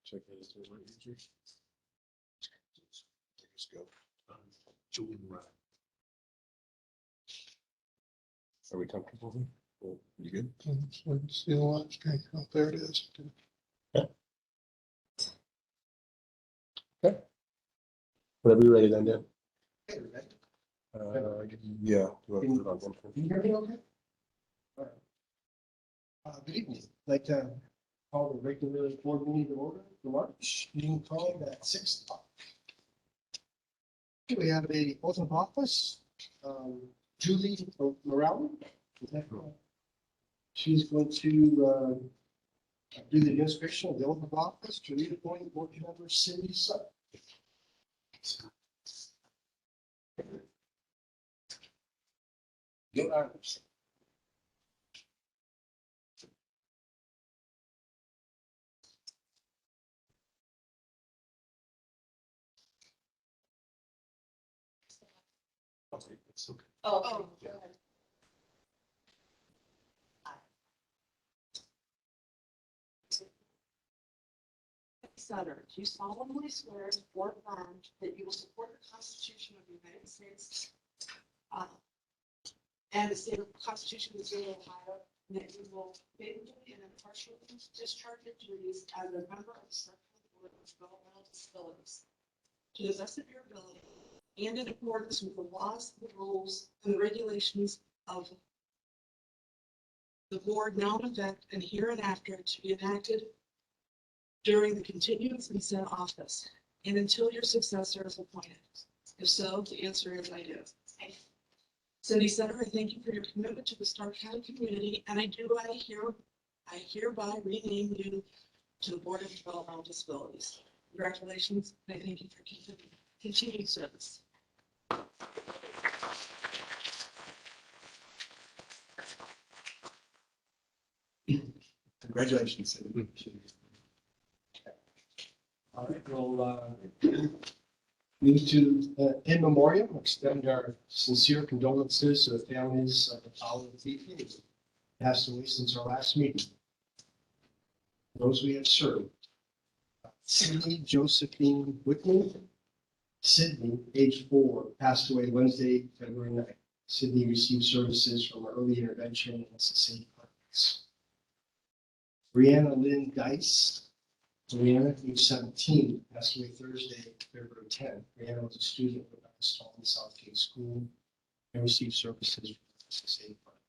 Check those two users. Let's go. Join right. Are we comfortable? Well, you good? See the live screen. Oh, there it is. Okay. Whenever you're ready, then, Dan. Yeah. Can you hear me okay? All right. Good evening. I'd like to call the regular board meeting to order for March. Meeting called at 6 o'clock. We have a oath of office. Julie Morales. Is that correct? She's going to do the administration of the oath of office to reappoint board member Cindy Sutton. Good honors. Oh. Yeah. Sutter, do you solemnly swear or affirm that you will support the Constitution of the United States and the state of the Constitution of the state of Ohio, and that you will faithfully and impartially discharge your duties as a member of the Circuit Board of Developmental Disabilities to the best of your ability and in accordance with the laws, the rules, and the regulations of the board now in effect and hereinafter to be enacted during the continuance in said office and until your successor is appointed? If so, the answer is I do. Cindy Sutter, I thank you for your commitment to the Stark County community, and I hereby rename you to the Board of Developmental Disabilities. Congratulations, and I thank you for continued service. Congratulations, Cindy. All right, we'll move to in memoriam, extend our sincere condolences to the families of the following people who passed away since our last meeting. Those we have served: Sydney Josephine Whitman. Sydney, age 4, passed away Wednesday, February 9th. Sydney received services from early intervention and SSA departments. Brianna Lynn Dice. Brianna, age 17, passed away Thursday, February 10th. Brianna was a student at the Stallman Southgate School and received services from the SSA department.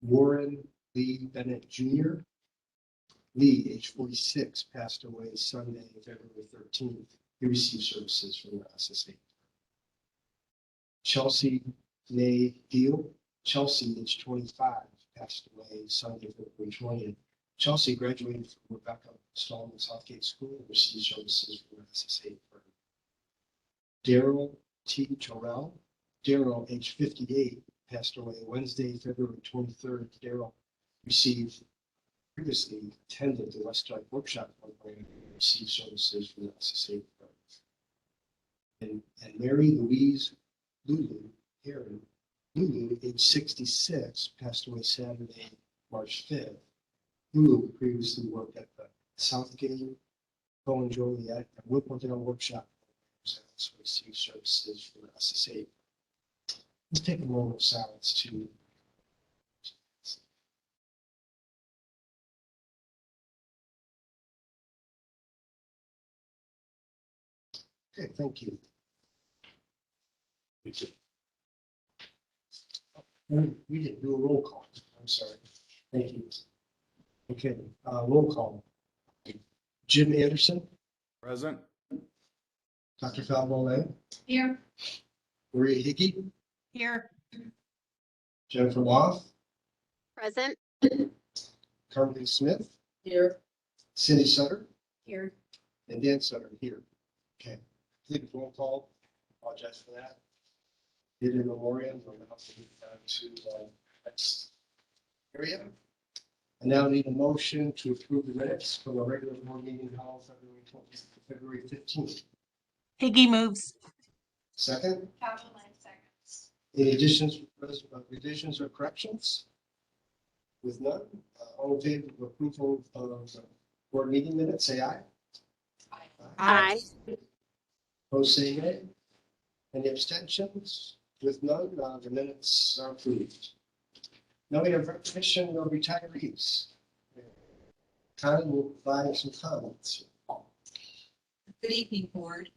Warren Lee Bennett Jr. Lee, age 46, passed away Sunday, February 13th. He received services from the SSA. Chelsea Nay Deal. Chelsea, age 25, passed away Sunday, February 20th. Chelsea graduated from Rebecca Stallman Southgate School and received services from the SSA. Daryl T. Terrell. Daryl, age 58, passed away Wednesday, February 23rd. Daryl previously attended the Westside Workshop program and received services from the SSA. And Mary Louise Lulu Aaron. Lulu, age 66, passed away Saturday, March 5th. Lulu previously worked at the Southgate, Cohen Joliet, and Whipplendale Workshop programs and also received services from the SSA. Let's take a moment of silence to okay, thank you. We didn't do a roll call. I'm sorry. Thank you. Okay, roll call. Jim Anderson. Present. Dr. Falvole. Here. Maria Hickey. Here. Jennifer Loth. Present. Carly Smith. Here. Cindy Sutter. Here. And Dan Sutter here. Okay, I think roll call. Apologize for that. Did in memoriam. We're now moving down to next area. I now need a motion to approve the minutes from a regular board meeting held February 15th. Piggy moves. Second, Captain Lane seconds. any additions, revisions, or corrections? With none, all in favor of approval of board meeting minutes, say aye. Aye. Opposed, say nay. Any abstentions? With none, the minutes are approved. Now we have recognition of retirees. Connie will provide some comments. Good evening, Board.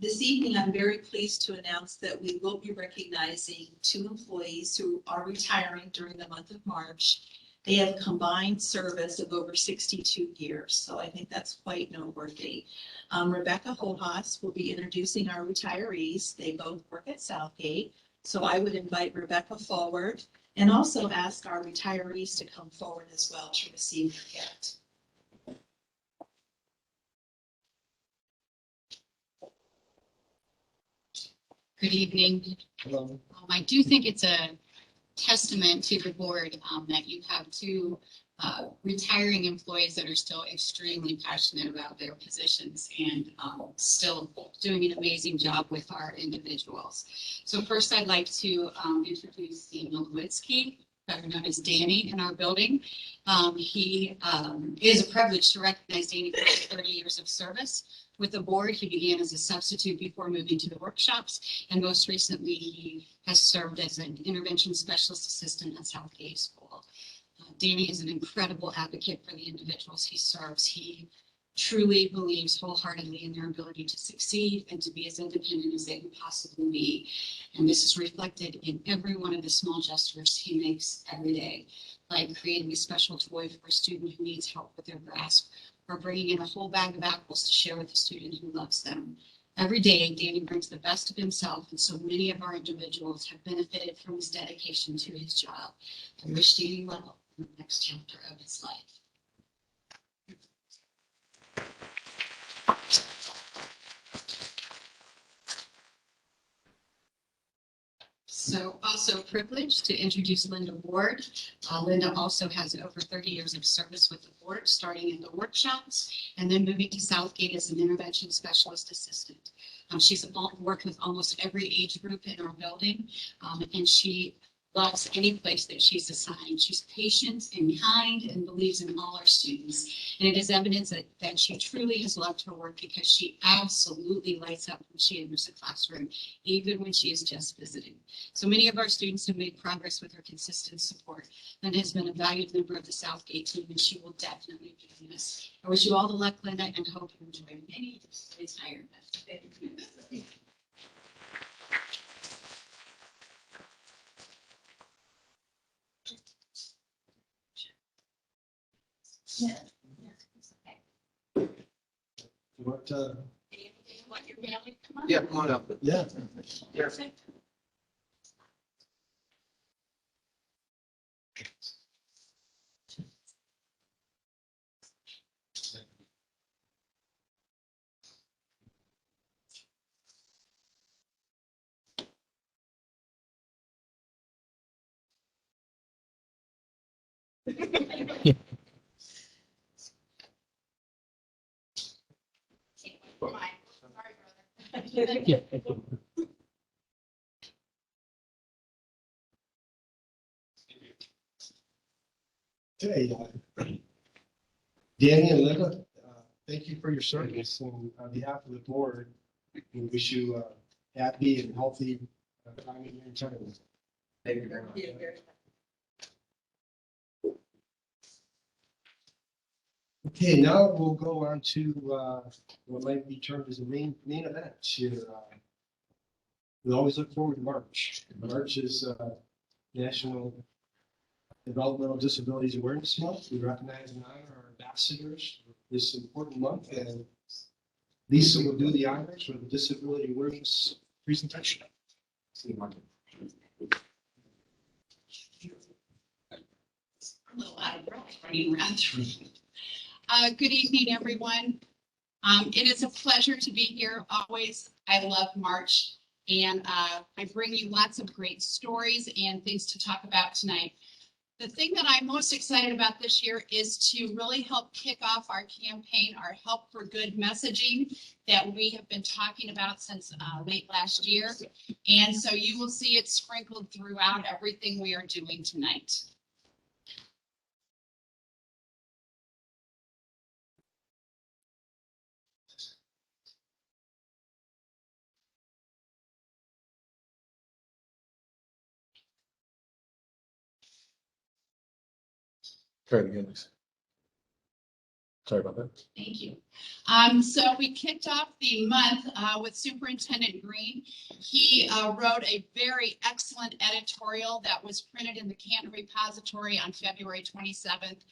This evening, I'm very pleased to announce that we will be recognizing 2 employees who are retiring during the month of March. They have combined service of over 62 years, so I think that's quite noteworthy. Rebecca Holhaus will be introducing our retirees. They both work at Southgate, so I would invite Rebecca forward and also ask our retirees to come forward as well to receive their gift. Good evening. Hello. I do think it's a testament to the board that you have 2 retiring employees that are still extremely passionate about their positions and still doing an amazing job with our individuals. So first, I'd like to introduce Daniel Lewitsky, better known as Danny in our building. He is a privilege to recognize Danny for his 30 years of service with the board. He began as a substitute before moving to the workshops, and most recently he has served as an intervention specialist assistant at Southgate School. Danny is an incredible advocate for the individuals he serves. He truly believes wholeheartedly in their ability to succeed and to be as independent as they can possibly be. And this is reflected in every one of the small gestures he makes every day, like creating a special toy for a student who needs help with their grasp, or bringing in a whole bag of apples to share with a student who loves them. Every day, Danny brings the best of himself, and so many of our individuals have benefited from his dedication to his job. I wish Danny well in the next chapter of his life. So also privileged to introduce Linda Ward. Linda also has over 30 years of service with the board, starting in the workshops and then moving to Southgate as an intervention specialist assistant. She's worked with almost every age group in our building, and she loves any place that she's assigned. She's patient and kind and believes in all our students. And it is evidence that she truly has loved her work, because she absolutely lights up when she enters the classroom, even when she is just visiting. So many of our students have made progress with her consistent support, and has been a valued member of the Southgate team, and she will definitely be missed. I wish you all the luck, Linda, and hope you enjoy many years of retirement. What, Want your family to come on? Yeah, come on up. yeah. Okay. Danny and Linda, thank you for your service, and on behalf of the board, we wish you a happy and healthy time in your retirement. Thank you very much. Okay, now we'll go on to what might be termed as the main event here. We always look forward to March. March is National Developmental Disabilities Awareness Month. We recognize and honor our ambassadors for this important month, and Lisa will do the honors for the disability awareness presentation. See you, Martin. A little out of breath running around the room. Good evening, everyone. It is a pleasure to be here always. I love March, and I bring you lots of great stories and things to talk about tonight. The thing that I'm most excited about this year is to really help kick off our campaign, our Help for Good messaging that we have been talking about since late last year. And so you will see it sprinkled throughout everything we are doing tonight. Try it again, Lisa. Sorry about that. Thank you. So we kicked off the month with Superintendent Green. He wrote a very excellent editorial that was printed in the Canton Repository on February 27th.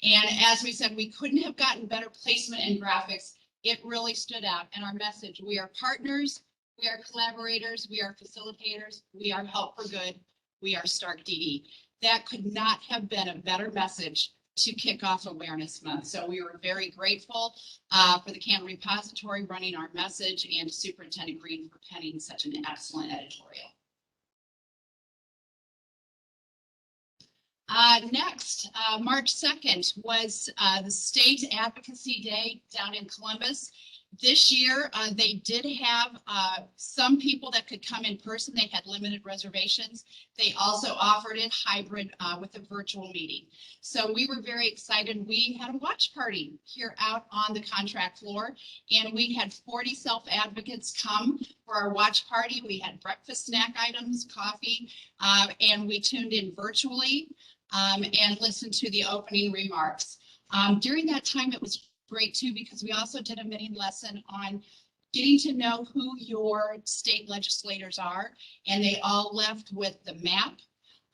And as we said, we couldn't have gotten better placement and graphics. It really stood out. And our message, we are partners, we are collaborators, we are facilitators, we are help for good, we are Stark DD. That could not have been a better message to kick off Awareness Month. So we were very grateful for the Canton Repository running our message and Superintendent Green for penning such an excellent editorial. Next, March 2nd was the State Advocacy Day down in Columbus. This year, they did have some people that could come in person. They had limited reservations. They also offered it hybrid with a virtual meeting. So we were very excited. We had a watch party here out on the contract floor, and we had 40 self-advocates come for our watch party. We had breakfast snack items, coffee, and we tuned in virtually and listened to the opening remarks. During that time, it was great too, because we also did a mini lesson on getting to know who your state legislators are, and they all left with the map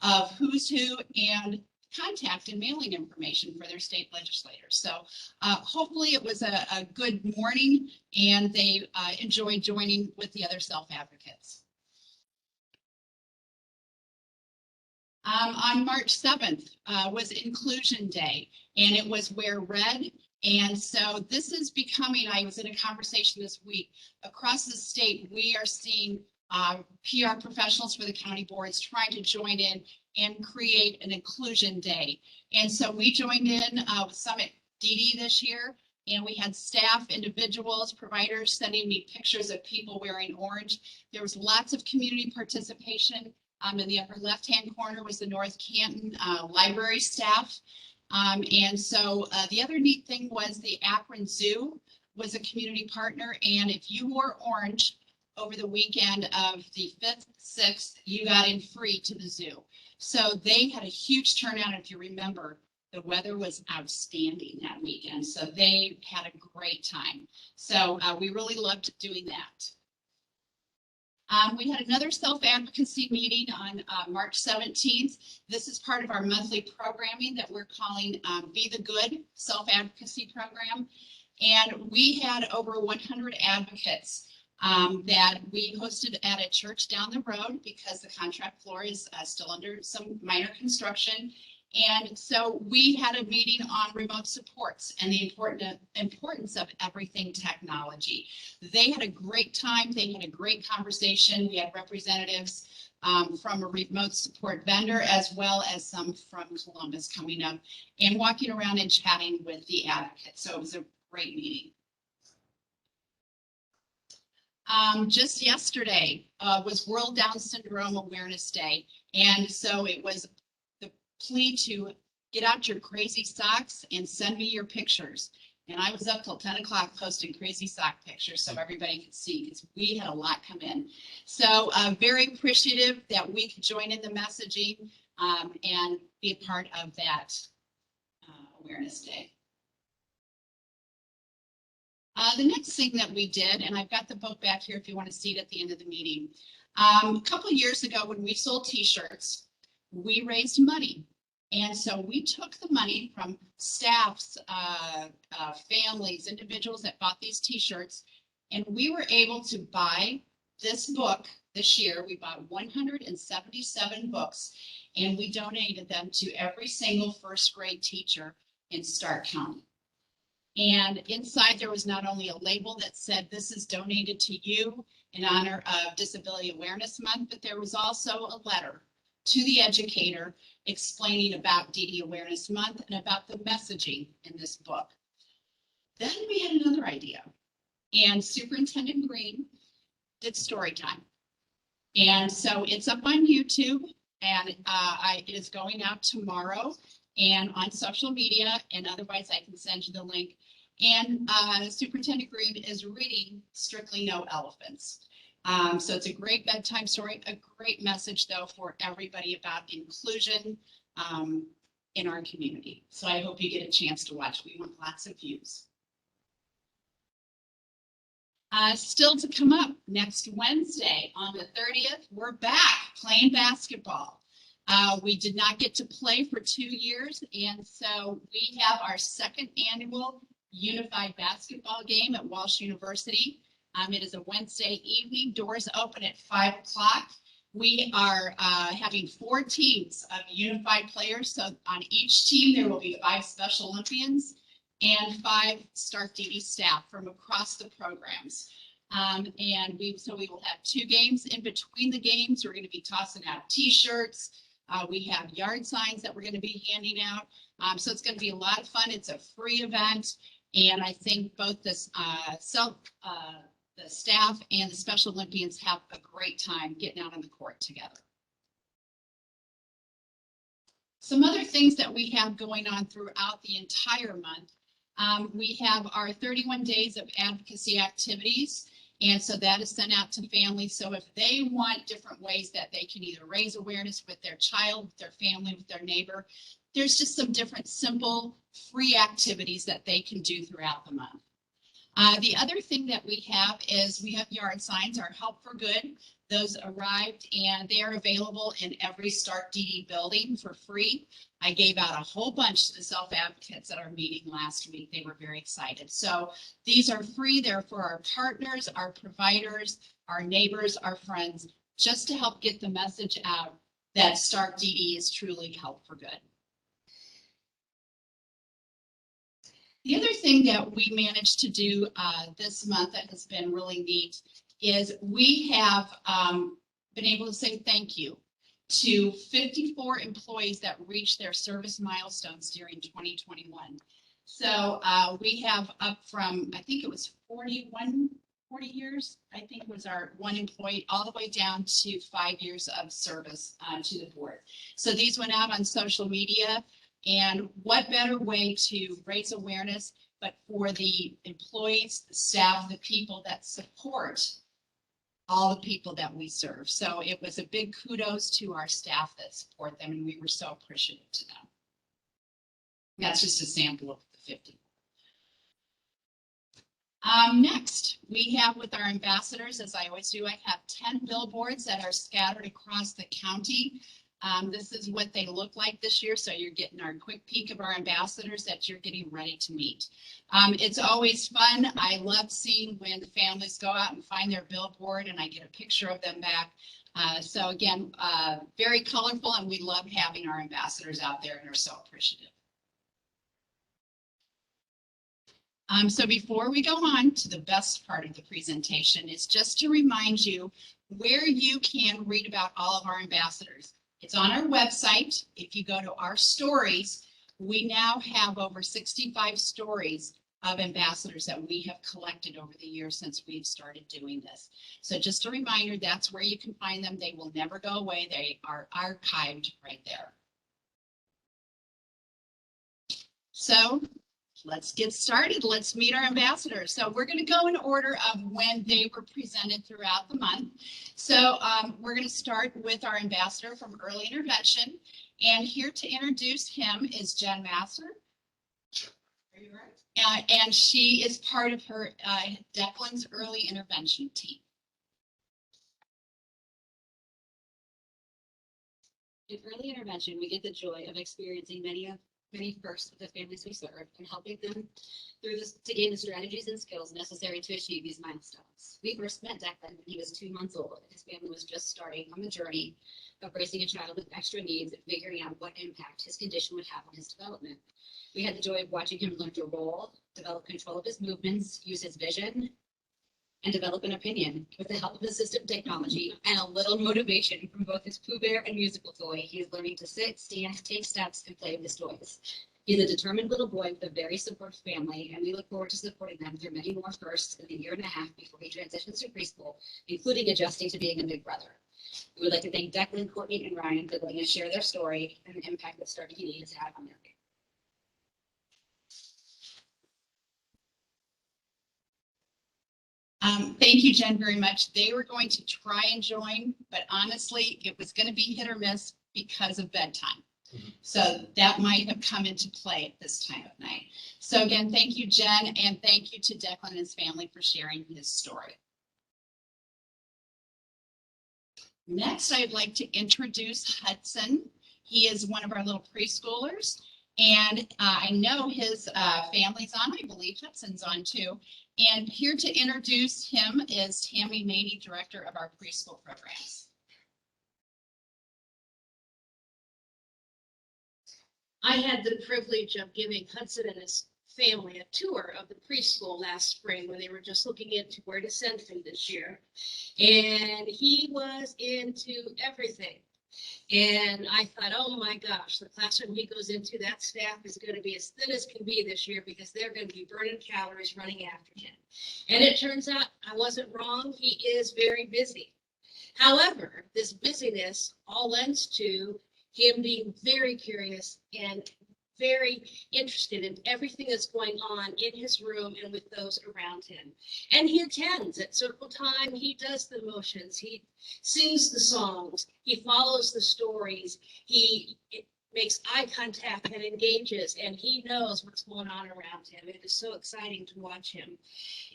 of who's who and contact and mailing information for their state legislators. So hopefully it was a good morning, and they enjoyed joining with the other self-advocates. On March 7th was Inclusion Day, and it was Wear Red. And so this is becoming, I was in a conversation this week, across the state, we are seeing PR professionals for the county boards trying to join in and create an Inclusion Day. And so we joined in with Summit DD this year, and we had staff, individuals, providers sending me pictures of people wearing orange. There was lots of community participation. In the upper left-hand corner was the North Canton library staff. And so the other neat thing was the Akron Zoo was a community partner. And if you wore orange over the weekend of the 5th, 6th, you got in free to the zoo. So they had a huge turnout. If you remember, the weather was outstanding that weekend. So they had a great time. So we really loved doing that. We had another self-advocacy meeting on March 17th. This is part of our monthly programming that we're calling Be the Good Self-Advocacy Program. And we had over 100 advocates that we hosted at a church down the road, because the contract floor is still under some minor construction. And so we had a meeting on remote supports and the importance of everything technology. They had a great time. They had a great conversation. We had representatives from a remote support vendor, as well as some from Columbus coming up and walking around and chatting with the advocates. So it was a great meeting. Just yesterday was World Down Syndrome Awareness Day. And so it was plea to get out your crazy socks and send me your pictures. And I was up till 10 o'clock posting crazy sock pictures so everybody could see, because we had a lot come in. So very appreciative that we could join in the messaging and be a part of that Awareness Day. The next thing that we did, and I've got the book back here if you want to see it at the end of the meeting. A couple of years ago when we sold t-shirts, we raised money. And so we took the money from staffs, families, individuals that bought these t-shirts, and we were able to buy this book this year. We bought 177 books, and we donated them to every single first grade teacher in Stark County. And inside there was not only a label that said, "This is donated to you in honor of Disability Awareness Month," but there was also a letter to the educator explaining about DD Awareness Month and about the messaging in this book. Then we had another idea, and Superintendent Green did story time. And so it's up on YouTube, and it is going out tomorrow and on social media, and otherwise I can send you the link. And Superintendent Green is reading Strictly No Elephants. So it's a great bedtime story, a great message though for everybody about inclusion in our community. So I hope you get a chance to watch. We want lots of views. Still to come up next Wednesday on the 30th, we're back playing basketball. We did not get to play for 2 years, and so we have our second annual unified basketball game at Walsh University. It is a Wednesday evening, doors open at 5 o'clock. We are having 4 teams of unified players. So on each team, there will be 5 Special Olympians and 5 Stark DD staff from across the programs. And we will have 2 games. In between the games, we're going to be tossing out t-shirts. We have yard signs that we're going to be handing out. So it's going to be a lot of fun. It's a free event. And I think both the staff and the Special Olympians have a great time getting out on the court together. Some other things that we have going on throughout the entire month. We have our 31 days of advocacy activities. And so that is sent out to families. So if they want different ways that they can either raise awareness with their child, with their family, with their neighbor, there's just some different simple free activities that they can do throughout the month. The other thing that we have is we have yard signs, our Help for Good. Those arrived and they are available in every Stark DD building for free. I gave out a whole bunch to the self-advocates at our meeting last week. They were very excited. So these are free. They're for our partners, our providers, our neighbors, our friends, just to help get the message out that Stark DD is truly Help for Good. The other thing that we managed to do this month that has been really neat is we have been able to say thank you to 54 employees that reached their service milestones during 2021. So we have up from, I think it was 40 years, I think was our one employee, all the way down to 5 years of service to the board. So these went out on social media. And what better way to raise awareness, but for the employees, the staff, the people that support all the people that we serve. So it was a big kudos to our staff that support them, and we were so appreciative to them. That's just a sample of the 50. Next, we have with our ambassadors, as I always do, I have 10 billboards that are scattered across the county. This is what they look like this year. So you're getting our quick peek of our ambassadors that you're getting ready to meet. It's always fun. I love seeing when the families go out and find their billboard and I get a picture of them back. So again, very colorful, and we love having our ambassadors out there and are so appreciative. So before we go on to the best part of the presentation, is just to remind you where you can read about all of our ambassadors. It's on our website. If you go to our stories, we now have over 65 stories of ambassadors that we have collected over the years since we've started doing this. So just a reminder, that's where you can find them. They will never go away. They are archived right there. So let's get started. Let's meet our ambassadors. So we're going to go in order of when they were presented throughout the month. So we're going to start with our ambassador from early intervention. And here to introduce him is Jen Masser. Are you right? And she is part of her Declan's early intervention team. In early intervention, we get the joy of experiencing many firsts with the families we serve and helping them through this to gain the strategies and skills necessary to achieve these milestones. We first met Declan when he was 2 months old, and his family was just starting on the journey of raising a child with extra needs and figuring out what impact his condition would have on his development. We had the joy of watching him learn to roll, develop control of his movements, use his vision, and develop an opinion. With the help of assistive technology and a little motivation from both his Pooh Bear and musical toy, he is learning to sit, stand, take steps, and play with his toys. He's a determined little boy with a very supportive family, and we look forward to supporting them through many more firsts in the 1.5 years before he transitions to preschool, including adjusting to being a big brother. We would like to thank Declan, Courtney, and Ryan for letting us share their story and the impact that Stark DD has had on their family. Thank you, Jen, very much. They were going to try and join, but honestly, it was going to be hit or miss because of bedtime. So that might have come into play at this time of night. So again, thank you, Jen, and thank you to Declan and his family for sharing his story. Next, I'd like to introduce Hudson. He is one of our little preschoolers, and I know his family's on. I believe Hudson's on too. And here to introduce him is Tammy Maney, Director of our preschool programs. I had the privilege of giving Hudson and his family a tour of the preschool last spring when they were just looking into where to send him this year. And he was into everything. And I thought, oh my gosh, the classroom he goes into, that staff is going to be as thin as can be this year because they're going to be burning calories running after him. And it turns out I wasn't wrong. He is very busy. However, this busyness all lends to him being very curious and very interested in everything that's going on in his room and with those around him. And he attends at circle time. He does the motions. He sings the songs. He follows the stories. He makes eye contact and engages, and he knows what's going on around him. It is so exciting to watch him.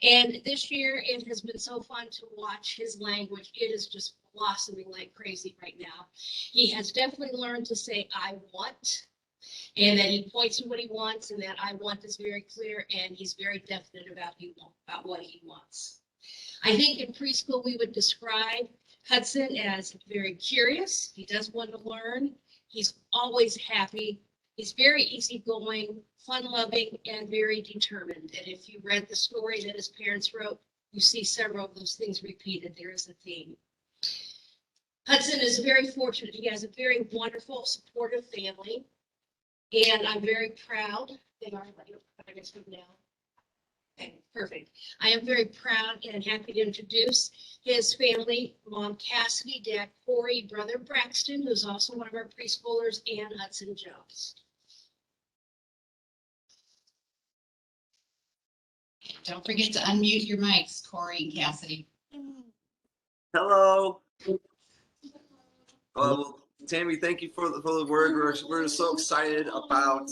And this year, it has been so fun to watch his language. It is just blossoming like crazy right now. He has definitely learned to say, I want, and that he points to what he wants, and that I want is very clear, and he's very definite about what he wants. I think in preschool, we would describe Hudson as very curious. He does want to learn. He's always happy. He's very easygoing, fun-loving, and very determined. And if you read the story that his parents wrote, you see several of those things repeated. There is a theme. Hudson is very fortunate. He has a very wonderful, supportive family. And I'm very proud. They are, I guess now. Okay, perfect. I am very proud and happy to introduce his family, Mom Cassidy, Dad Corey, Brother Braxton, who's also one of our preschoolers, and Hudson Jones. Don't forget to unmute your mics, Corey and Cassidy. Hello. Well, Tammy, thank you for the word. We're so excited about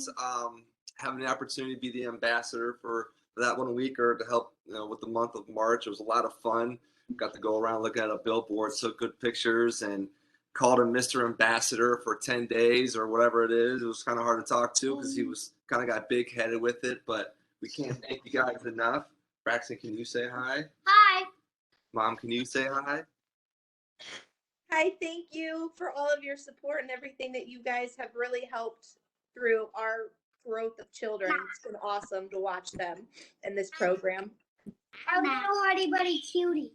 having the opportunity to be the ambassador for that 1 week, or to help with the month of March. It was a lot of fun. Got to go around looking at a billboard, took good pictures, and called him Mr. Ambassador for 10 days or whatever it is. It was kind of hard to talk to because he was kind of got big headed with it, but we can't thank you guys enough. Braxton, can you say hi? Hi. Mom, can you say hi? Hi, thank you for all of your support and everything that you guys have really helped through our growth of children. It's been awesome to watch them in this program. I little buddy cutie.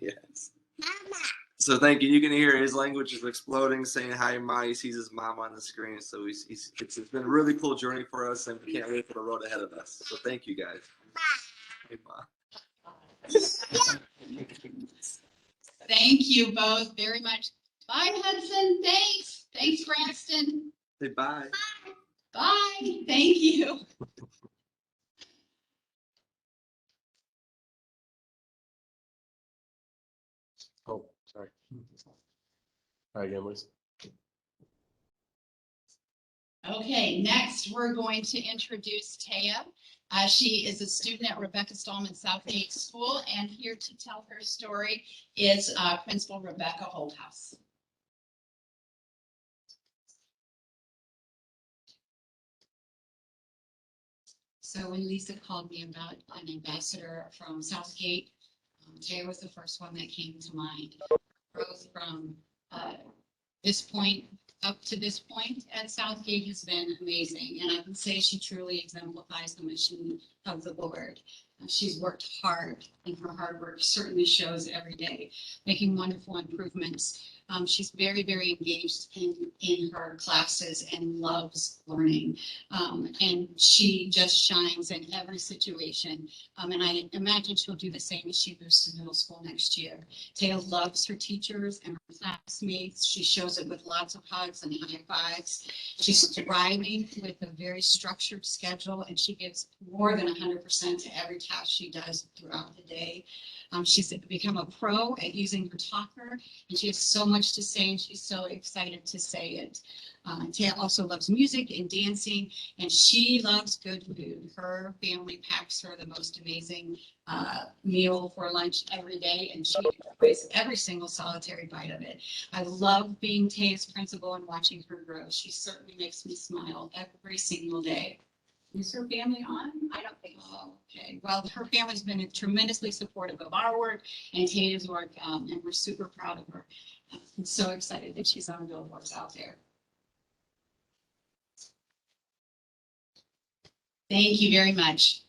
Yes. Mama. So thank you. You can hear his language is exploding, saying hi to Ma. He sees his mom on the screen. So it's been a really cool journey for us, and we can't wait for the road ahead of us. So thank you guys. Hey, Ma. Thank you both very much. Bye, Hudson. Thanks. Thanks, Braxton. Say bye. Bye. Thank you. Oh, sorry. Hi again, Liz. Okay, next we're going to introduce Taya. She is a student at Rebecca Stallman Southgate School, and here to tell her story is Principal Rebecca Holdhouse. So when Lisa called me about an ambassador from Southgate, Taya was the first one that came to mind. Growth from this point up to this point at Southgate has been amazing, and I can say she truly exemplifies the mission of the Lord. She's worked hard, and her hard work certainly shows every day, making wonderful improvements. She's very, very engaged in her classes and loves learning. And she just shines in every situation. And I imagine she'll do the same as she moves to middle school next year. Taya loves her teachers and her classmates. She shows it with lots of hugs and high fives. She's thriving with a very structured schedule, and she gives more than 100% to every task she does throughout the day. She's become a pro at using her talker, and she has so much to say, and she's so excited to say it. Taya also loves music and dancing, and she loves good food. Her family packs her the most amazing meal for lunch every day, and she enjoys every single solitary bite of it. I love being Taya's principal and watching her grow. She certainly makes me smile every single day. Is her family on? I don't think so. Okay. Well, her family's been tremendously supportive of our work and Taya's work, and we're super proud of her. I'm so excited that she's on billboards out there. Thank you very much.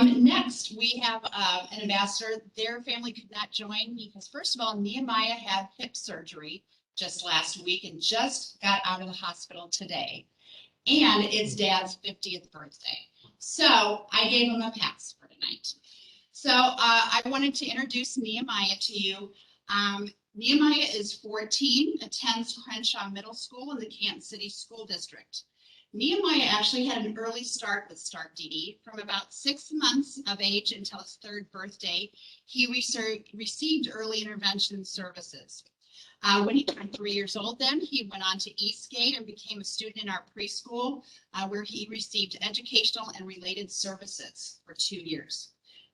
Next, we have an ambassador. Their family could not join because, first of all, Nehemiah had hip surgery just last week and just got out of the hospital today. And it's Dad's 50th birthday. So I gave him a pass for tonight. So I wanted to introduce Nehemiah to you. Nehemiah is 14, attends Crenshaw Middle School in the Canton City School District. Nehemiah actually had an early start with Stark DD. From about 6 months of age until his 3rd birthday, he received early intervention services. When he turned 3 years old, then he went on to Eastgate and became a student in our preschool, where he received educational and related services for 2 years.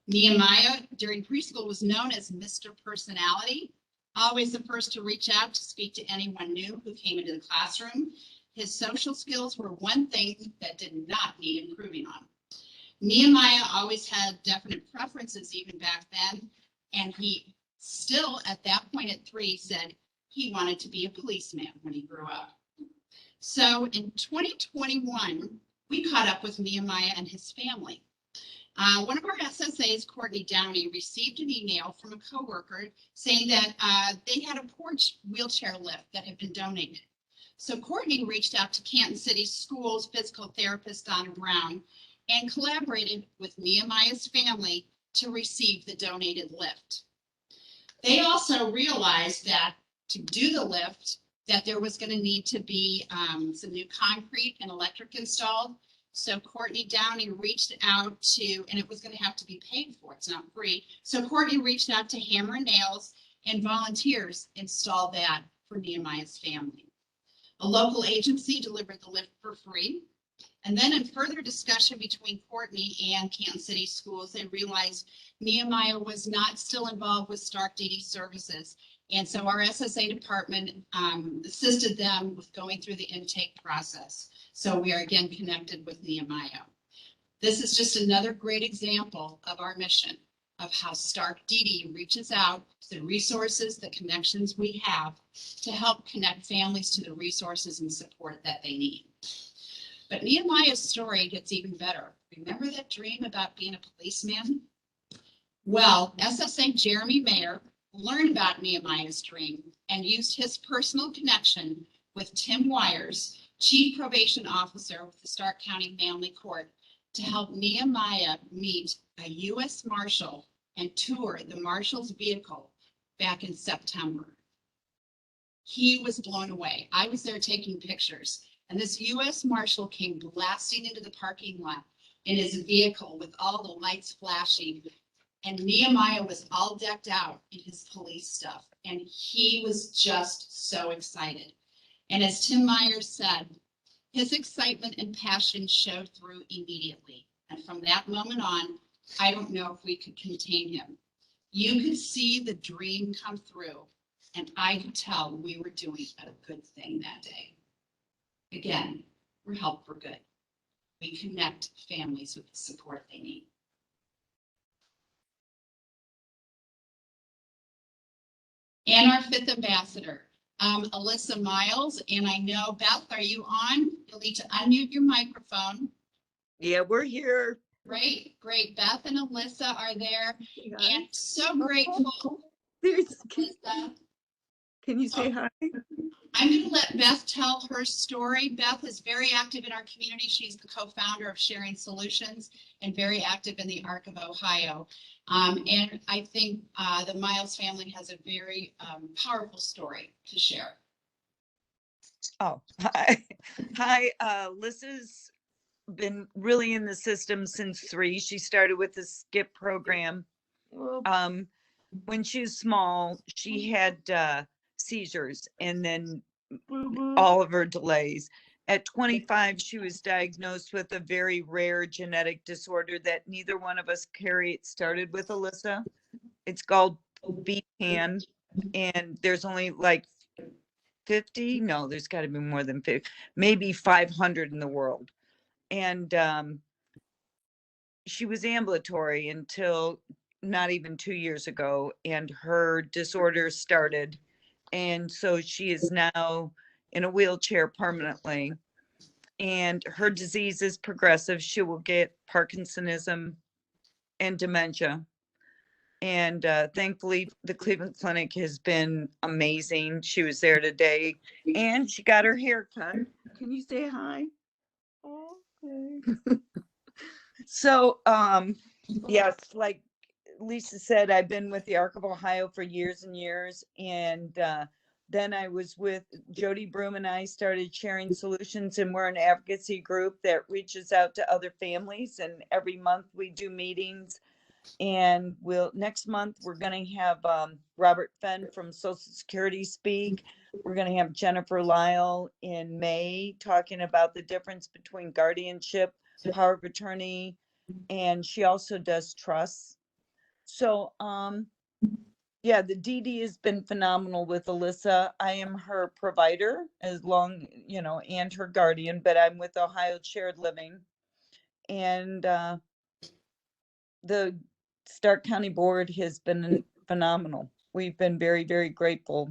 Nehemiah, during preschool, was known as Mr. Personality, always the first to reach out to speak to anyone new who came into the classroom. His social skills were one thing that did not need improving on. Nehemiah always had definite preferences even back then, and he still, at that point at 3, said he wanted to be a policeman when he grew up. So in 2021, we caught up with Nehemiah and his family. One of our SSAs, Courtney Downey, received an email from a coworker saying that they had a porch wheelchair lift that had been donated. So Courtney reached out to Canton City Schools physical therapist Donna Brown and collaborated with Nehemiah's family to receive the donated lift. They also realized that to do the lift, that there was going to need to be some new concrete and electric installed. So Courtney Downey reached out to, and it was going to have to be paid for, it's not free. So Courtney reached out to Hammer and Nails, and volunteers installed that for Nehemiah's family. A local agency delivered the lift for free. And then in further discussion between Courtney and Canton City Schools, they realized Nehemiah was not still involved with Stark DD services. And so our SSA department assisted them with going through the intake process. So we are again connected with Nehemiah. This is just another great example of our mission of how Stark DD reaches out to the resources, the connections we have to help connect families to the resources and support that they need. But Nehemiah's story gets even better. Remember that dream about being a policeman? Well, SSA Jeremy Mayer learned about Nehemiah's dream and used his personal connection with Tim Wires, Chief Probation Officer with the Stark County Family Court, to help Nehemiah meet a U.S. Marshal and tour the Marshal's vehicle back in September. He was blown away. I was there taking pictures, and this U.S. Marshal came blasting into the parking lot in his vehicle with all the lights flashing, and Nehemiah was all decked out in his police stuff, and he was just so excited. And as Tim Myers said, his excitement and passion showed through immediately. And from that moment on, I don't know if we could contain him. You could see the dream come through, and I could tell we were doing a good thing that day. Again, we're help for good. We connect families with the support they need. And our 5th ambassador, Alyssa Miles. And I know, Beth, are you on? You'll need to unmute your microphone. Yeah, we're here. Great, great. Beth and Alyssa are there. And so grateful. Can you say hi? I'm going to let Beth tell her story. Beth is very active in our community. She's the co-founder of Sharing Solutions and very active in the Arc of Ohio. And I think the Miles family has a very powerful story to share. Oh, hi. Hi, Alyssa's been really in the system since 3. She started with the skip program. When she was small, she had seizures and then all of her delays. At 25, she was diagnosed with a very rare genetic disorder that neither one of us carry. It started with Alyssa. It's called BPAN, and there's only like 50. No, there's got to be more than 50, maybe 500 in the world. And she was ambulatory until not even 2 years ago, and her disorder started. And so she is now in a wheelchair permanently. And her disease is progressive. She will get Parkinsonism and dementia. And thankfully, the Cleveland Clinic has been amazing. She was there today and she got her hair cut. Can you say hi? Okay. So, yes, like Lisa said, I've been with the Arc of Ohio for years and years. And then I was with Jody Broom, and I started Sharing Solutions, and we're an advocacy group that reaches out to other families. And every month we do meetings. And next month we're going to have Robert Fenn from Social Security speak. We're going to have Jennifer Lyle in May talking about the difference between guardianship, power of attorney, and she also does trusts. So yeah, the DD has been phenomenal with Alyssa. I am her provider and her guardian, but I'm with Ohio Shared Living. And the Stark County Board has been phenomenal. We've been very, very grateful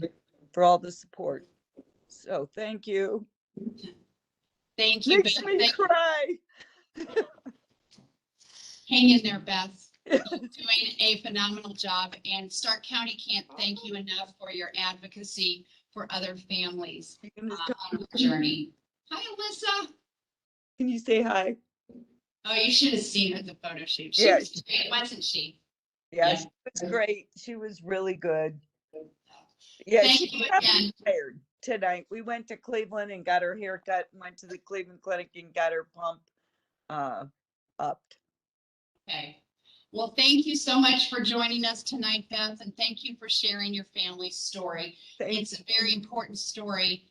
for all the support. So thank you. Thank you, Makes Beth. me cry. Hang in there, Beth. You're doing a phenomenal job, and Stark County can't thank you enough for your advocacy for other families on our journey. Hi, Alyssa. Can you say hi? Oh, you should have seen her at the photo shoot. She Yeah. was great, wasn't she? Yeah, she was great. She was really good. Yeah, Thank she you got again. tired tonight. We went to Cleveland and got her hair cut, went to the Cleveland Clinic and got her pump upped. Okay. Well, thank you so much for joining us tonight, Beth, and thank you for sharing your family's story. It's a very important story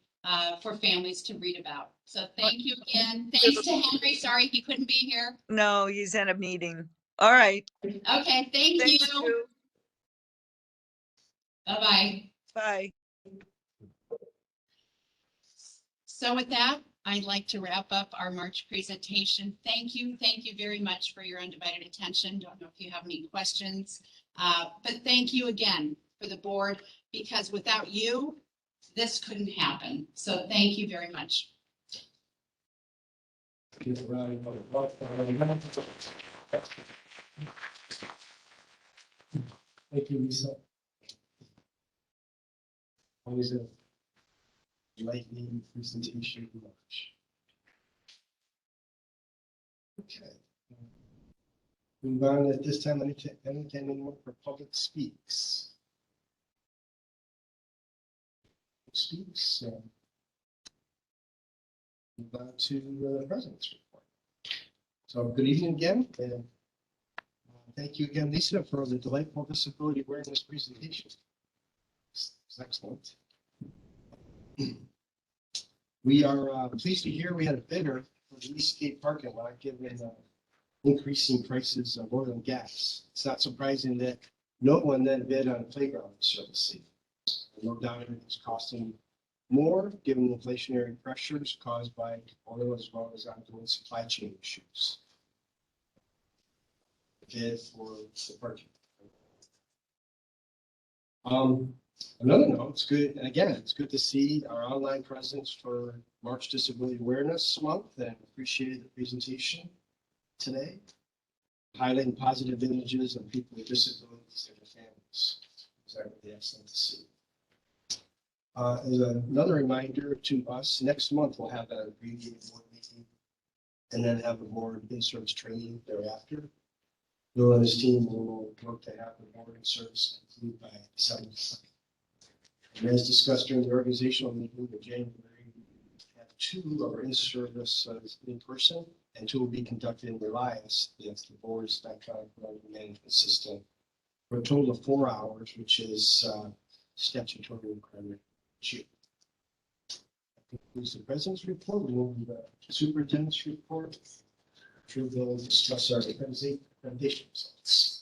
for families to read about. So thank you again. Thanks to Henry. Sorry he couldn't be here. No, he's in a meeting. All right. Okay, thank you. Bye-bye. Bye. So with that, I'd like to wrap up our March presentation. Thank you very much for your undivided attention. Don't know if you have any questions, but thank you again for the board, because without you, this couldn't happen. So thank you very much. Thank you, Lisa. Always a lightning presentation. Okay. Move on at this time. Anyone for public speaks? Speaks. Move on to the president's report. So good evening again, and thank you again, Lisa, for the delightful disability awareness presentation. It's excellent. We are pleased to hear we had a bidder for the Eastgate parking lot, given increasing prices of oil and gas. It's not surprising that no one then bid on playground servicing. No doubt it's costing more given the inflationary pressures caused by oil as well as ongoing supply chain issues. Bid for the parking. Another note, it's good, and again, it's good to see our online presence for March Disability Awareness Month, and appreciated the presentation today, highlighting positive images of people with disabilities and their families. It's really excellent to see. As another reminder to us, next month we'll have an abbreviated board meeting and then have a board in-service training thereafter. Bill and his team will work to have the board in service complete by December 2nd. And as discussed during the organizational meeting in January, we had two are in service in person, and two will be conducted in Relias, that's the board's electronic learning management system, for a total of 4 hours, which is statutory requirement. That concludes the president's report. We will move to the superintendent's report. Sure, we'll discuss our accreditation results.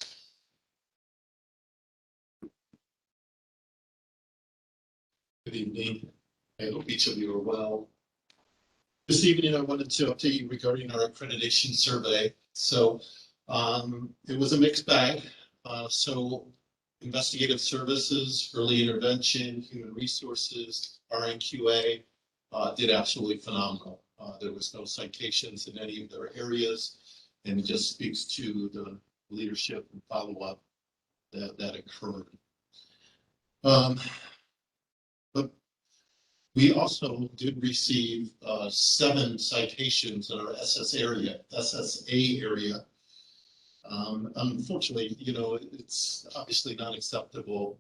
Good evening. I hope each of you are well. This evening, I wanted to update you regarding our accreditation survey. So it was a mixed bag. So investigative services, early intervention, human resources, RNQA did absolutely phenomenal. There was no citations in any of their areas, and it just speaks to the leadership and follow-up that occurred. But we also did receive 7 citations in our SSA area. Unfortunately, you know, it's obviously not acceptable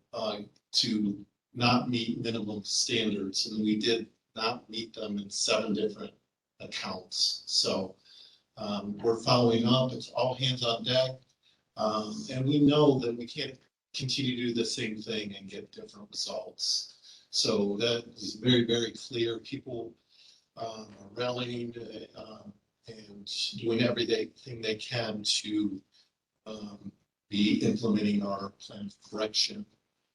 to not meet minimum standards, and we did not meet them in 7 different accounts. So we're following up. It's all hands on deck, and we know that we can't continue to do the same thing and get different results. So that is very, very clear. People are rallying and doing everything they can to be implementing our plan of correction.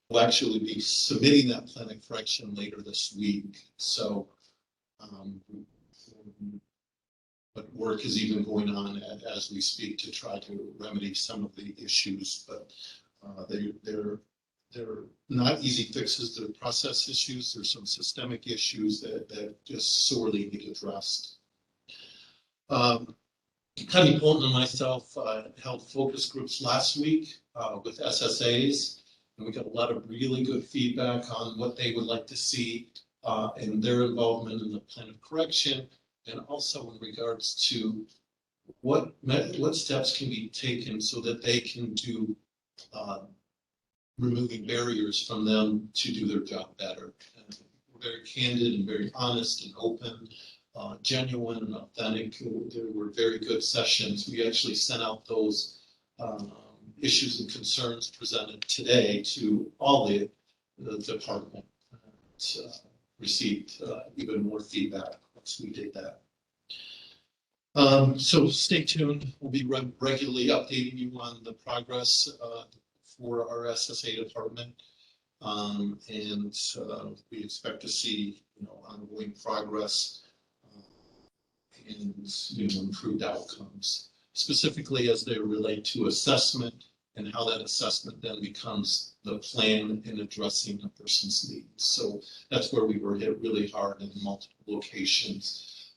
We'll actually be submitting that plan of correction later this week. So, but work is even going on as we speak to try to remedy some of the issues. But they're not easy fixes. They're process issues. There's some systemic issues that just sorely need addressed. Connie Bolton and myself held focus groups last week with SSAs, and we got a lot of really good feedback on what they would like to see in their involvement in the plan of correction, and also in regards to what steps can be taken so that they can do removing barriers from them to do their job better. And we're very candid and very honest and open, genuine and authentic. There were very good sessions. We actually sent out those issues and concerns presented today to all the department. Received even more feedback once we did that. So stay tuned. We'll be regularly updating you on the progress for our SSA department, and we expect to see, you know, ongoing progress and, you know, improved outcomes, specifically as they relate to assessment and how that assessment then becomes the plan in addressing a person's needs. So that's where we were hit really hard in multiple locations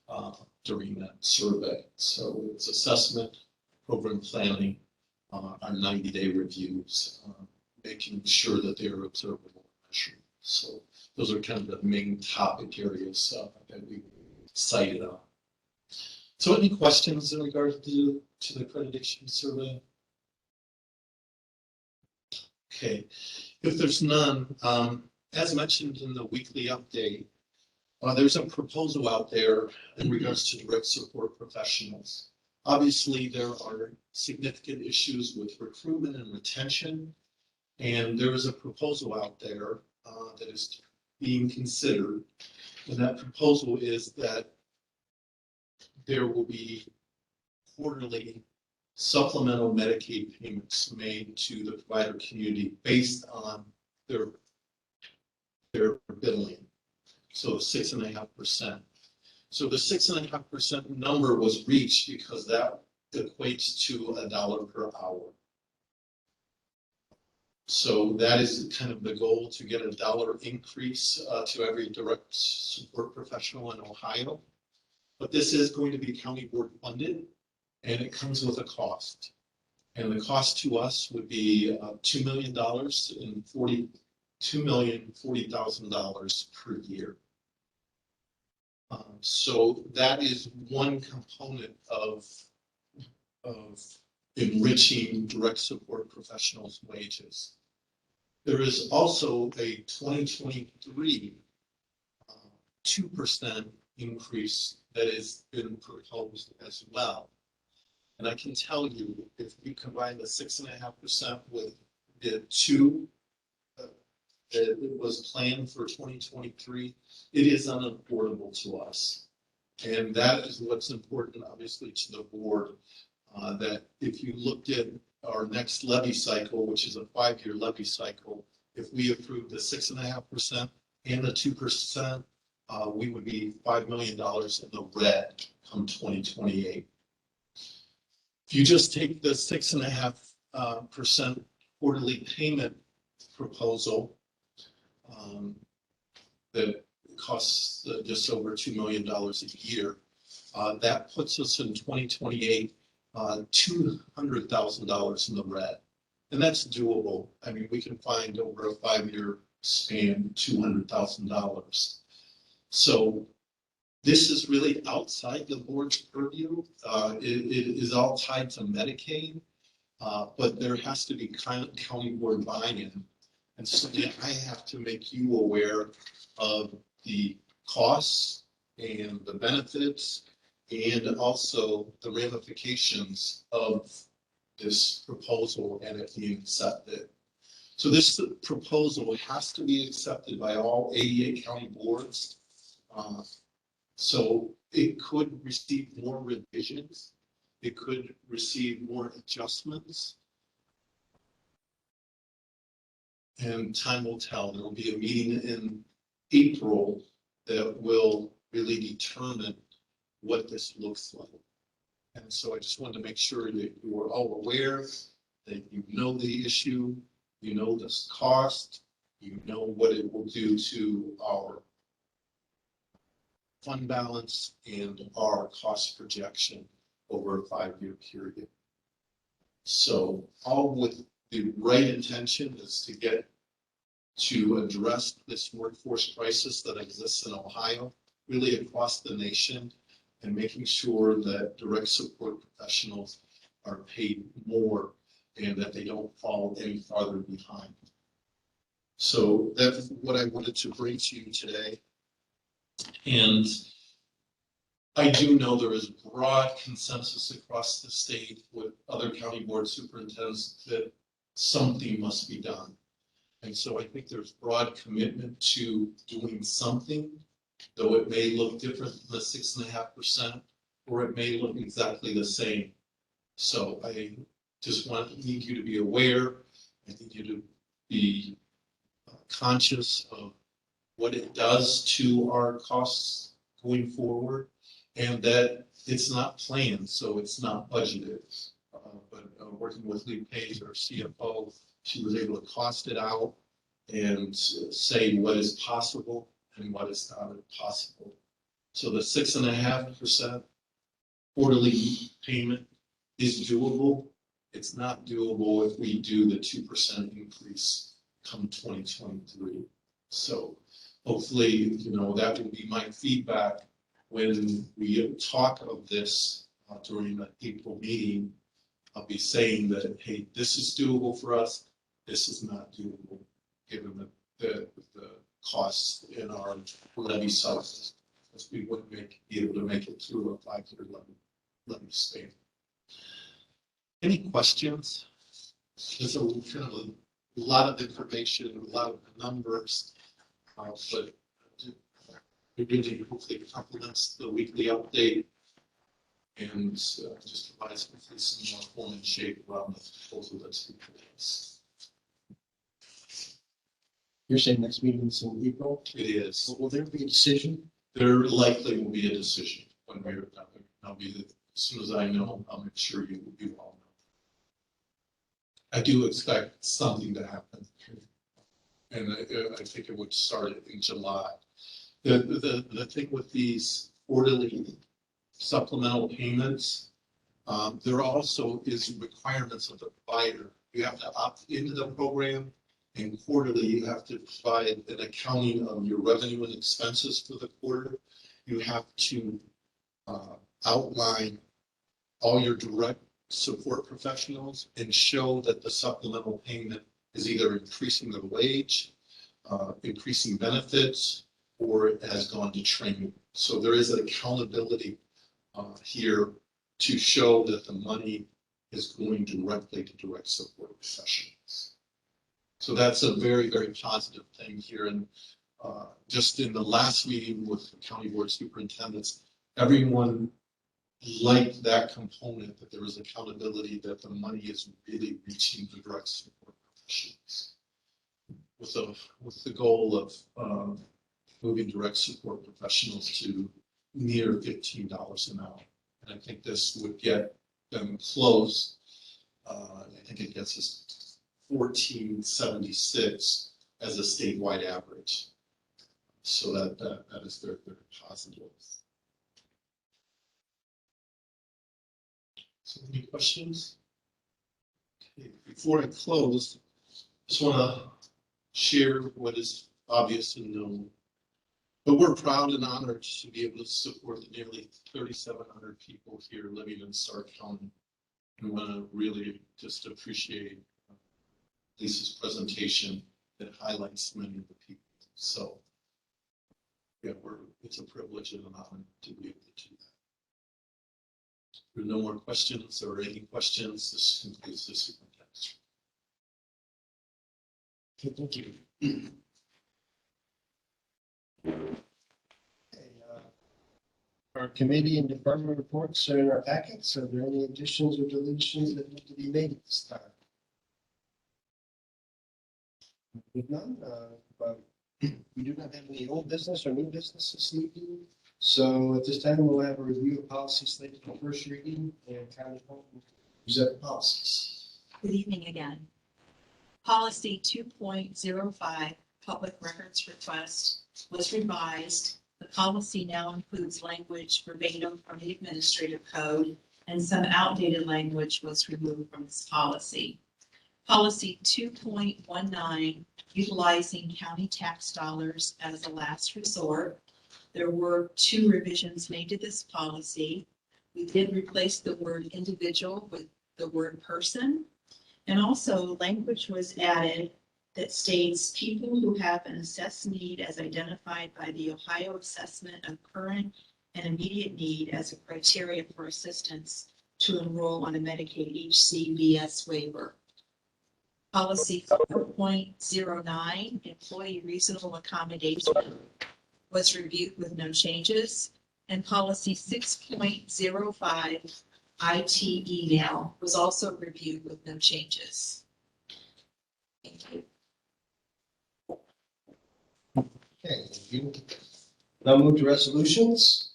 during that survey. So it's assessment, program planning, our 90-day reviews, making sure that they're observable and measured. So those are kind of the main topic areas that we cited on. So any questions in regards to the accreditation survey? Okay, if there's none, as mentioned in the weekly update, there's a proposal out there in regards to direct support professionals. Obviously, there are significant issues with recruitment and retention, and there is a proposal out there that is being considered. And that proposal is that there will be quarterly supplemental Medicaid payments made to the provider community based on their billing. So 6.5%. So the 6.5% number was reached because that equates to $1 per hour. So that is kind of the goal, to get $1 increase to every direct support professional in Ohio. But this is going to be county board funded, and it comes with a cost. And the cost to us would be $2 million and $2,040,000 per year. So that is one component of enriching direct support professionals' wages. There is also a 2023 2% increase that has been proposed as well. And I can tell you, if you combine the 6.5% with the 2 that was planned for 2023, it is unaffordable to us. And that is what's important, obviously, to the board, that if you looked at our next levy cycle, which is a 5-year levy cycle, if we approve the 6.5% and the 2%, we would be $5 million in the red come 2028. If you just take the 6.5% quarterly payment proposal, that costs just over $2 million a year, that puts us in 2028, $200,000 in the red. And that's doable. I mean, we can find over a 5-year span, $200,000. So this is really outside the board's purview. It is all tied to Medicaid, but there has to be county board buy-in. And so I have to make you aware of the costs and the benefits and also the ramifications of this proposal and it being accepted. So this proposal has to be accepted by all 88 county boards. So it could receive more revisions. It could receive more adjustments. And time will tell. There will be a meeting in April that will really determine what this looks like. And so I just wanted to make sure that you are all aware, that you know the issue, you know this cost, you know what it will do to our fund balance and our cost projection over a 5-year period. So all with the right intention is to get to address this workforce crisis that exists in Ohio, really across the nation, and making sure that direct support professionals are paid more and that they don't fall any farther behind. So that's what I wanted to bring to you today. And I do know there is broad consensus across the state with other county board superintendents that something must be done. And so I think there's broad commitment to doing something, though it may look different than the 6.5%, or it may look exactly the same. So I just need you to be aware. I need you to be conscious of what it does to our costs going forward, and that it's not planned, so it's not budgeted. But working with Lee Page, our CFO, she was able to cost it out and say what is possible and what is not possible. So the 6.5% quarterly payment is doable. It's not doable if we do the 2% increase come 2023. So hopefully, you know, that will be my feedback when we talk of this during the April meeting. I'll be saying that, hey, this is doable for us. This is not doable, given the costs in our levy cycles, because we wouldn't be able to make it through a 5-year levy span. Any questions? There's a kind of a lot of information, a lot of numbers, but it really hopefully complements the weekly update and just provides hopefully some more form and shape around the proposal that's in place. You're saying next meeting is in April? It is. Will there be a decision? There likely will be a decision when we're done. I'll be, as soon as I know, I'll make sure you all know. I do expect something to happen. And I think it would start in July. The thing with these quarterly supplemental payments, there also is requirements of the provider. You have to opt into the program, and quarterly you have to provide an accounting of your revenue and expenses for the quarter. You have to outline all your direct support professionals and show that the supplemental payment is either increasing their wage, increasing benefits, or it has gone to training. So there is an accountability here to show that the money is going directly to direct support professionals. So that's a very, very positive thing here. And just in the last meeting with the county board superintendents, everyone liked that component, that there was accountability, that the money is really reaching the direct support professionals. With the goal of moving direct support professionals to near $15 an hour. And I think this would get them close. I think it gets us $14.76 as a statewide average. So that is very, very positive. So any questions? Okay, before I close, just want to share what is obvious and known. But we're proud and honored to be able to support the nearly 3,700 people here living in Stark County. We want to really just appreciate Lisa's presentation that highlights many of the people. So yeah, it's a privilege and an honor to be able to do that. If there are no more questions or any questions, this concludes the superintendent's. Okay, thank you. Our committee and department reports are in our packets. Are there any additions or deletions that need to be made at this time? With none, but we do not have any old business or new business this evening. So at this time, we'll have a review of policy slated for first reading and county present policies. Good evening again. Policy 2.05, public records request, was revised. The policy now includes language verbatim from the administrative code, and some outdated language was removed from this policy. Policy 2.19, utilizing county tax dollars as a last resort. There were 2 revisions made to this policy. We did replace the word individual with the word person. And also language was added that states people who have an assessed need as identified by the Ohio Assessment of Current and Immediate Need as a criteria for assistance to enroll on a Medicaid HCBS waiver. Policy 4.09, employee reasonable accommodation, was reviewed with no changes. And policy 6.05, IT email, was also reviewed with no changes. Thank you. Okay, thank you. Now move to resolutions.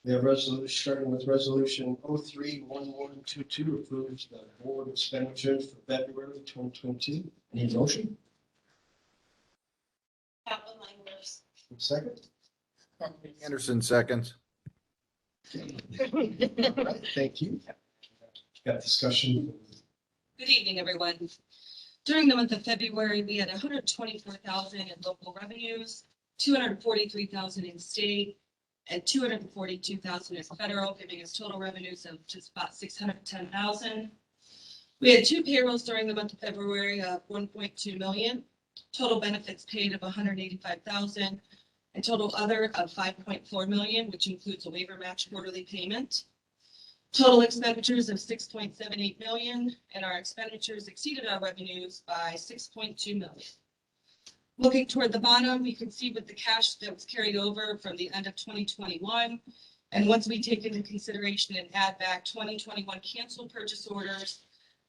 We have resolution starting with resolution 031122 approves the board expenditures for February 2022. Need a motion? Captain Langlers. Second? Anderson, second. All right, thank you. Got discussion. Good evening, everyone. During the month of February, we had 124,000 in local revenues, 243,000 in state, and 242,000 in federal, giving us total revenues of just about 610,000. We had 2 payrolls during the month of February of 1.2 million, total benefits paid of 185,000, and total other of 5.4 million, which includes a waiver match quarterly payment. Total expenditures of 6.78 million, and our expenditures exceeded our revenues by 6.2 million. Looking toward the bottom, you can see with the cash that was carried over from the end of 2021. And once we take into consideration and add back 2021 canceled purchase orders,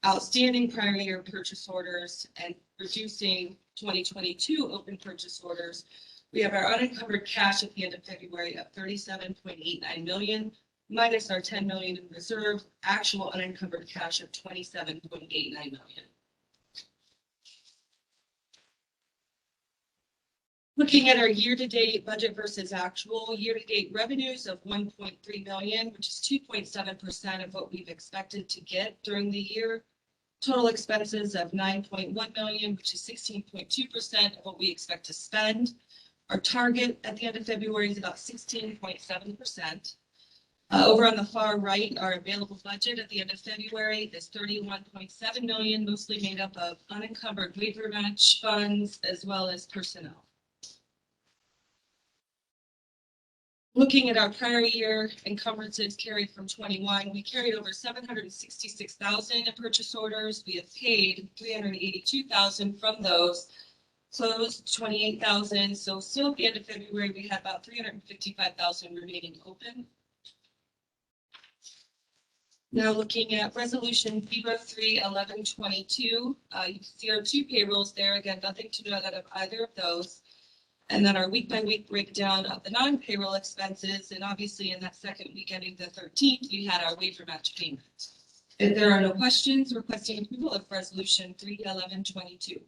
outstanding prior year purchase orders, and reducing 2022 open purchase orders, we have our unencumbered cash at the end of February of 37.89 million, minus our 10 million in reserve, actual unencumbered cash of 27.89 million. Looking at our year-to-date budget versus actual, year-to-date revenues of 1.3 million, which is 2.7% of what we've expected to get during the year. Total expenses of 9.1 million, which is 16.2% of what we expect to spend. Our target at the end of February is about 16.7%. Over on the far right, our available budget at the end of February is 31.7 million, mostly made up of unencumbered waiver match funds as well as personnel. Looking at our prior year encumbrances carried from 21, we carried over 766,000 in purchase orders. We have paid 382,000 from those. Closed 28,000. So still at the end of February, we had about 355,000 remaining open. Now looking at resolution 03-1122, you can see our two payrolls there. Again, nothing to note out of either of those. And then our week-by-week breakdown of the non-payroll expenses, and obviously in that second week ending the 13th, we had our waiver match payment. If there are no questions, requesting approval of resolution 3-1122.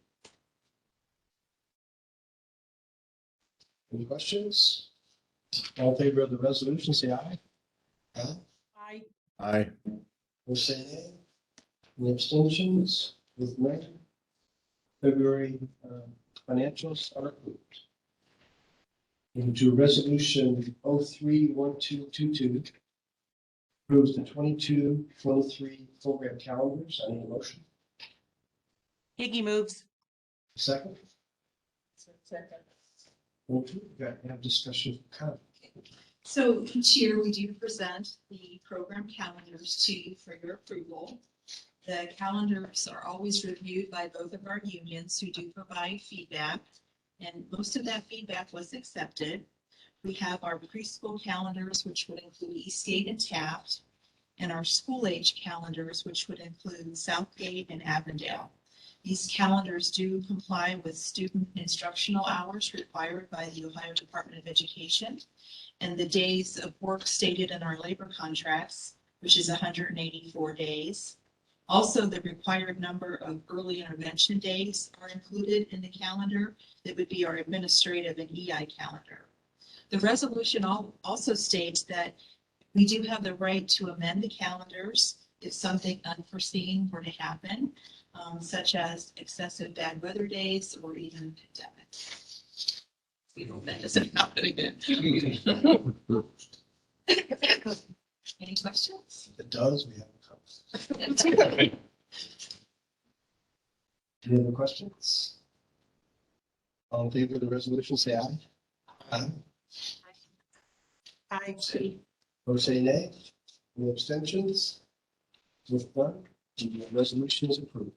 Any questions? All in favor of the resolution, say aye. Aye. Aye. Opposed, say nay. Any abstentions? With none, February financials are approved. Into resolution 03-1222 approves the 22-23 program calendars. I need a motion. Higgy moves. Second. Thank you. Got to have discussion. Comment. So each year we do present the program calendars to you for your approval. The calendars are always reviewed by both of our unions who do provide feedback, and most of that feedback was accepted. We have our preschool calendars, which would include Eastgate and Taft, and our school age calendars, which would include Southgate and Avondale. These calendars do comply with student instructional hours required by the Ohio Department of Education and the days of work stated in our labor contracts, which is 184 days. Also, the required number of early intervention days are included in the calendar. That would be our administrative and EI calendar. The resolution also states that we do have the right to amend the calendars if something unforeseen were to happen, such as excessive bad weather days or even pandemic. We hope that doesn't happen again. Any questions? If it does, we have a comment. Any other questions? All in favor of the resolution, say aye. Aye. Aye. Opposed, say nay. Any abstentions? With none, the resolution is approved.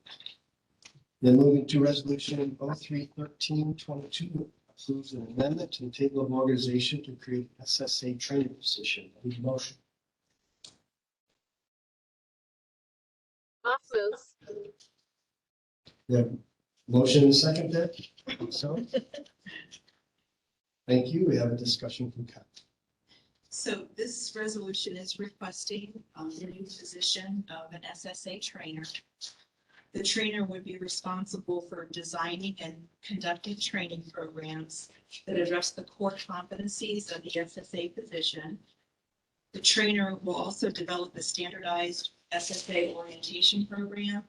Then moving to resolution 03-1322 approves an amendment to the table of organization to create SSA training position. I need a motion. Yeah, motion and second there. So, thank you. We have a discussion from Kat. So this resolution is requesting the new position of an SSA trainer. The trainer would be responsible for designing and conducting training programs that address the core competencies of the SSA position. The trainer will also develop a standardized SSA orientation program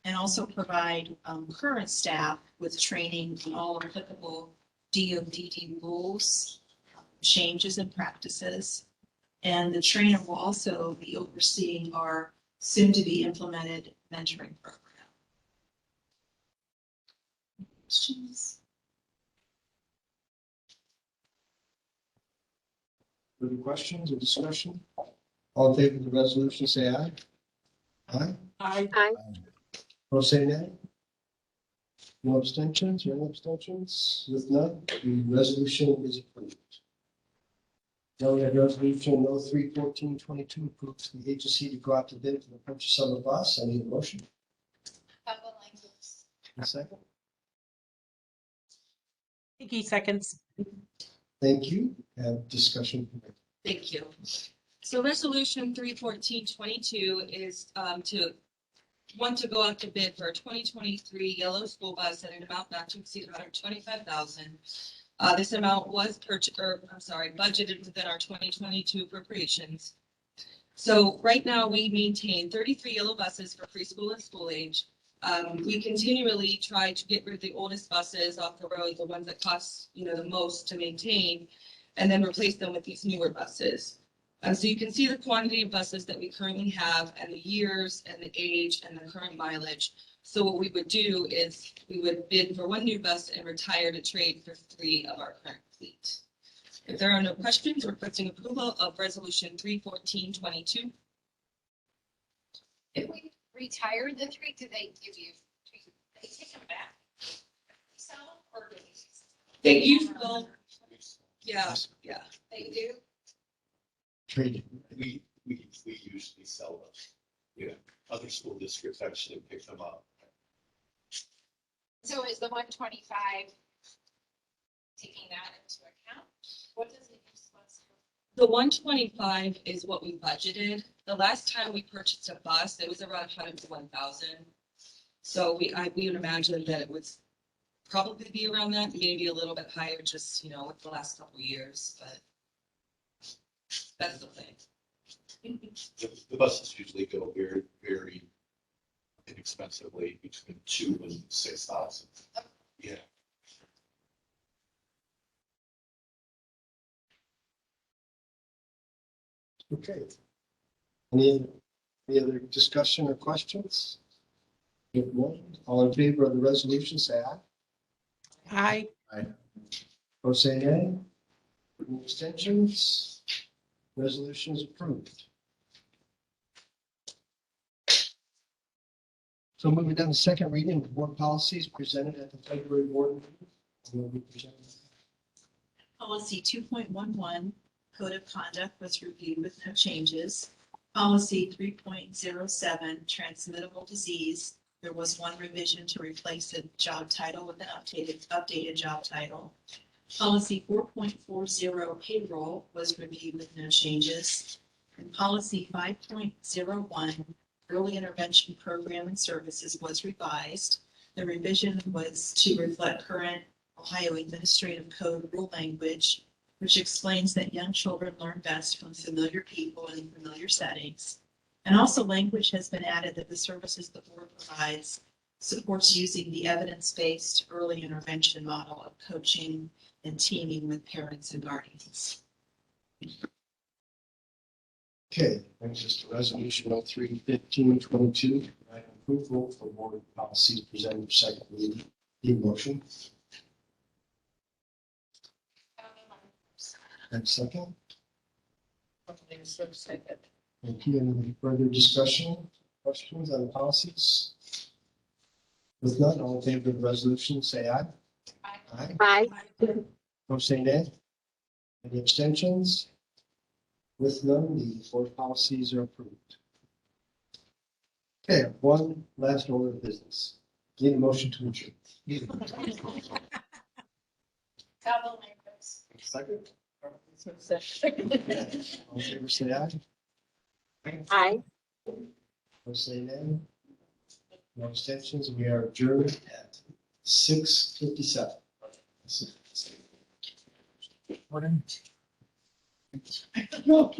and also provide current staff with training on all applicable DODD rules, changes and practices. And the trainer will also be overseeing our soon-to-be implemented mentoring program. Questions? Further questions or discussion? All in favor of the resolution, say aye. Aye. Aye. Opposed, say nay. No abstentions or any abstentions? With none, the resolution is approved. Now we have resolution 03-1422 approves the agency to go out to bid for the purchase of a bus. I need a motion. A second. Higgy seconds. Thank you. Have discussion. Thank you. So resolution 3-1422 is to go out to bid for a 2023 yellow school bus at an amount not to exceed $125,000. This amount was budgeted within our 2022 appropriations. So right now we maintain 33 yellow buses for preschool and school age. We continually try to get rid of the oldest buses off the road, the ones that cost, the most to maintain, and then replace them with these newer buses. So you can see the quantity of buses that we currently have and the years and the age and the current mileage. So what we would do is we would bid for one new bus and retire to trade for 3 of our current fleet. If there are no questions, requesting approval of resolution 31422. If we retire the three, do they give you, do they take them back? Sell them or do They usually, yeah, they do? Trade. We usually sell them. Yeah, other school districts actually pick them up. So is the 125 taking that into account? What does it use? the 125 is what we budgeted. The last time we purchased a bus, it was around 101,000. So we would imagine that it would probably be around that, maybe a little bit higher, just, with the last couple of years, but that's the thing. The buses usually go very, very inexpensively, between 2,000 and 6,000. Yeah. Okay. Any other discussion or questions? If none, all in favor of the resolution, say aye. Aye. Or say nay. Any abstentions? Resolution is approved. So moving down to second reading of board policies presented at the February board meeting. Will be presented. Policy 2.11, Code of Conduct, was reviewed with no changes. Policy 3.07, Transmittable Disease, there was one revision to replace the job title with an updated job title. Policy 4.40, Payroll, was reviewed with no changes. And policy 5.01, Early Intervention Program and Services, was revised. The revision was to reflect current Ohio Administrative Code rule language, which explains that young children learn best from familiar people and in familiar settings. And also language has been added that the services the board provides supports using the evidence-based early intervention model of coaching and teaming with parents and guardians. Okay, brings us to resolution 03-1522. Approval for board policies presented for second reading. Need a motion? And second? Thank you. Any further discussion, questions on the policies? With none, all in favor of the resolution, say aye. Aye. Aye. Opposed, say nay. Any abstentions? With none, the board policies are approved. Okay, one last order of business. Need a motion to adjourn. Second? All in favor, say aye. Aye. Opposed, say nay. No abstentions. We are adjourned at 6:57. No.